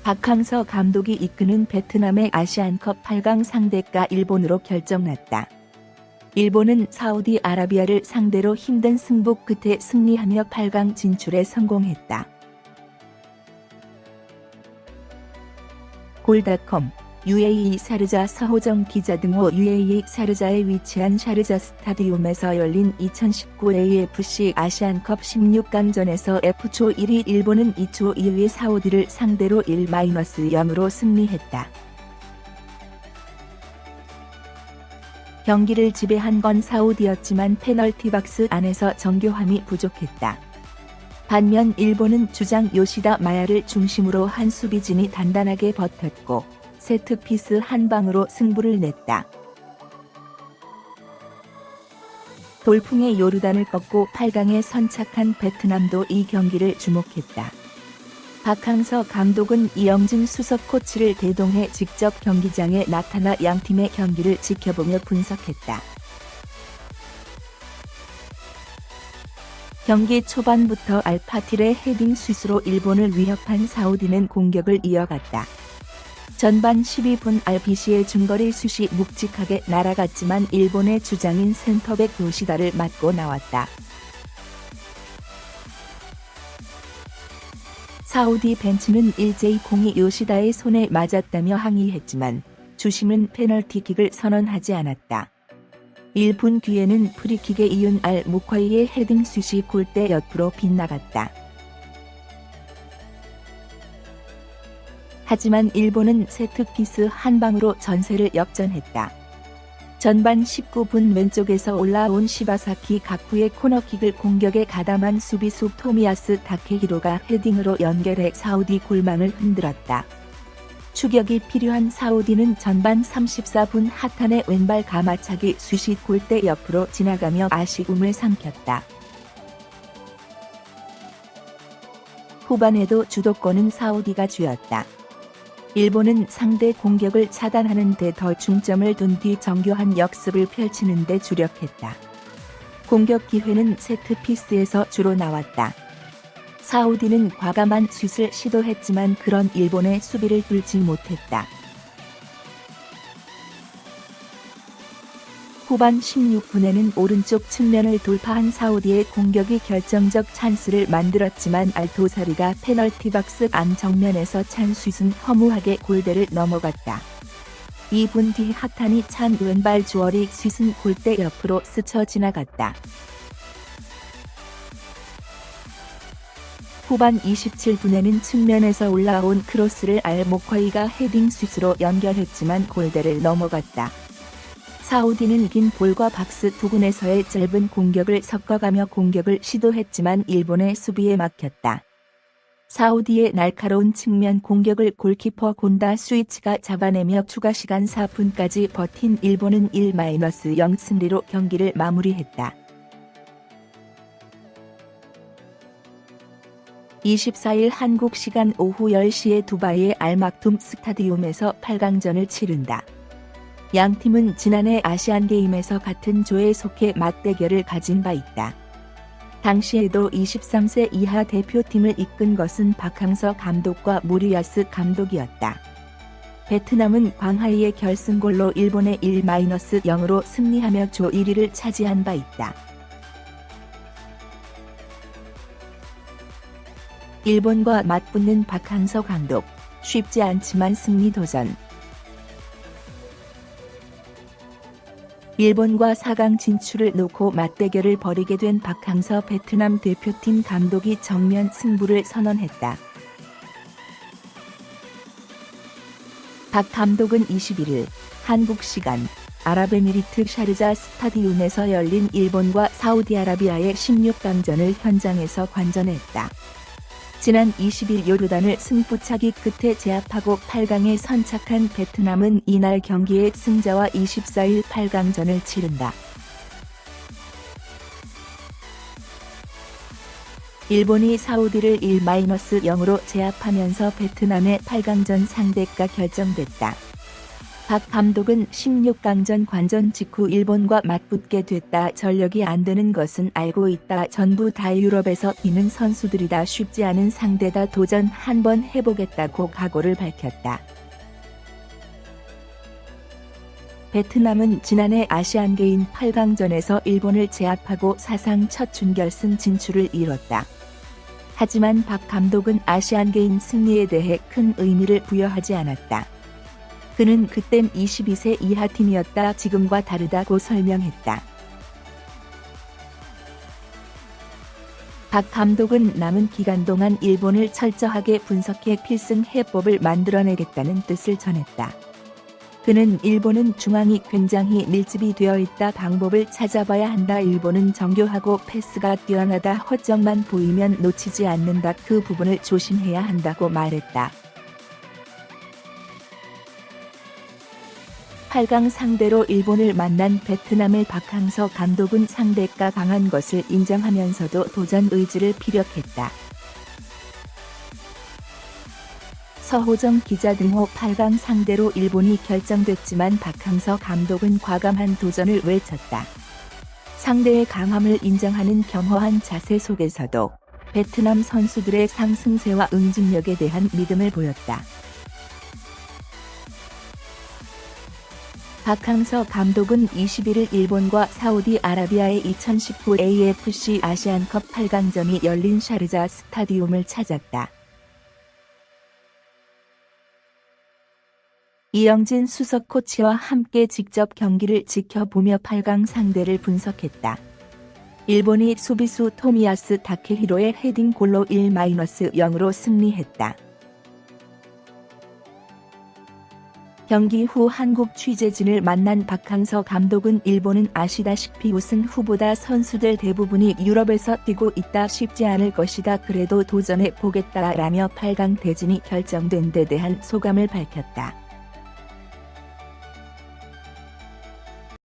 박항서 감독이 이끄는 베트남의 아시안컵 8강 상대가 일본으로 결정났다. 일본은 사우디아라비아를 상대로 힘든 승부 끝에 승리하며 8강 진출에 성공했다. 골닷컴 UAE 샤르자 서호정 기자 등호 UAE 샤르자에 위치한 샤르자 스타디움에서 열린 2019 AFC 아시안컵 16강전에서 F조 1위 일본은 2조 2위 사우디를 상대로 1-0으로 승리했다. 경기를 지배한 건 사우디였지만 페널티 박스 안에서 정교함이 부족했다. 반면 일본은 주장 요시다 마야를 중심으로 한 수비진이 단단하게 버텼고 세트피스 한 방으로 승부를 냈다. 돌풍의 요르단을 꺾고 8강에 선착한 베트남도 이 경기를 주목했다. 박항서 감독은 이영진 수석 코치를 대동해 직접 경기장에 나타나 양팀의 경기를 지켜보며 분석했다. 경기 초반부터 알파틸의 헤딩 슛으로 일본을 위협한 사우디는 공격을 이어갔다. 전반 12분 RBC의 중거리 슛이 묵직하게 날아갔지만 일본의 주장인 센터백 요시다를 맞고 나왔다. 사우디 벤치는 일제히 공이 요시다의 손에 맞았다며 항의했지만 주심은 페널티킥을 선언하지 않았다. 1분 뒤에는 프리킥에 이은 알-무콰이의 헤딩 슛이 골대 옆으로 빗나갔다. 하지만 일본은 세트피스 한 방으로 전세를 역전했다. 전반 19분 왼쪽에서 올라온 시바사키 가쿠의 코너킥을 공격에 가담한 수비수 토미야스 다케히로가 헤딩으로 연결해 사우디 골망을 흔들었다. 추격이 필요한 사우디는 전반 34분 하탄의 왼발 가마차기 슛이 골대 옆으로 지나가며 아쉬움을 삼켰다. 후반에도 주도권은 사우디가 쥐었다. 일본은 상대 공격을 차단하는 데 더 중점을 둔 뒤 정교한 역습을 펼치는 데 주력했다. 공격 기회는 세트피스에서 주로 나왔다. 사우디는 과감한 슛을 시도했지만 그런 일본의 수비를 뚫지 못했다. 후반 16분에는 오른쪽 측면을 돌파한 사우디의 공격이 결정적 찬스를 만들었지만 알도사리가 페널티 박스 안 정면에서 찬 슛은 허무하게 골대를 넘어갔다. 2분 뒤 하탄이 찬 왼발 주어리 슛은 골대 옆으로 스쳐 지나갔다. 후반 27분에는 측면에서 올라온 크로스를 알-모콰이가 헤딩 슛으로 연결했지만 골대를 넘어갔다. 사우디는 긴 볼과 박스 부근에서의 짧은 공격을 섞어가며 공격을 시도했지만 일본의 수비에 막혔다. 사우디의 날카로운 측면 공격을 골키퍼 곤다 스위치가 잡아내며 추가 시간 4분까지 버틴 일본은 1-0 승리로 경기를 마무리했다. 24일 한국 시간 오후 10시에 두바이의 알막툼 스타디움에서 8강전을 치른다. 양 팀은 지난해 아시안게임에서 같은 조에 속해 맞대결을 가진 바 있다. 당시에도 23세 이하 대표팀을 이끈 것은 박항서 감독과 무리야스 감독이었다. 베트남은 광하이의 결승골로 일본에 1-0으로 승리하며 조 1위를 차지한 바 있다. 일본과 맞붙는 박항서 감독, 쉽지 않지만 승리 도전. 일본과 4강 진출을 놓고 맞대결을 벌이게 된 박항서 베트남 대표팀 감독이 정면 승부를 선언했다. 박 감독은 21일 한국 시간 아랍에미리트 샤르자 스타디움에서 열린 일본과 사우디아라비아의 16강전을 현장에서 관전했다. 지난 20일 요르단을 승부차기 끝에 제압하고 8강에 선착한 베트남은 이날 경기의 승자와 24일 8강전을 치른다. 일본이 사우디를 1-0으로 제압하면서 베트남의 8강전 상대가 결정됐다. 박 감독은 16강전 관전 직후 일본과 맞붙게 됐다. 전력이 안 되는 것은 알고 있다. 전부 다 유럽에서 뛰는 선수들이다. 쉽지 않은 상대다. 도전 한번 해보겠다고 각오를 밝혔다. 베트남은 지난해 아시안게임 8강전에서 일본을 제압하고 사상 첫 준결승 진출을 이뤘다. 하지만 박 감독은 아시안게임 승리에 대해 큰 의미를 부여하지 않았다. 그는 그땐 22세 이하 팀이었다. 지금과 다르다고 설명했다. 박 감독은 남은 기간 동안 일본을 철저하게 분석해 필승 해법을 만들어내겠다는 뜻을 전했다. 그는 일본은 중앙이 굉장히 밀집이 되어 있다. 방법을 찾아봐야 한다. 일본은 정교하고 패스가 뛰어나다. 허점만 보이면 놓치지 않는다. 그 부분을 조심해야 한다고 말했다. 8강 상대로 일본을 만난 베트남의 박항서 감독은 상대가 강한 것을 인정하면서도 도전 의지를 피력했다. 서호정 기자 등호 8강 상대로 일본이 결정됐지만 박항서 감독은 과감한 도전을 외쳤다. 상대의 강함을 인정하는 겸허한 자세 속에서도 베트남 선수들의 상승세와 응집력에 대한 믿음을 보였다. 박항서 감독은 21일 일본과 사우디아라비아의 2019 AFC 아시안컵 8강전이 열린 샤르자 스타디움을 찾았다. 이영진 수석 코치와 함께 직접 경기를 지켜보며 8강 상대를 분석했다. 일본이 수비수 토미야스 다케히로의 헤딩 골로 1-0으로 승리했다. 경기 후 한국 취재진을 만난 박항서 감독은 일본은 아시다시피 우승 후보다. 선수들 대부분이 유럽에서 뛰고 있다. 쉽지 않을 것이다. 그래도 도전해 보겠다라며 8강 대진이 결정된 데 대한 소감을 밝혔다.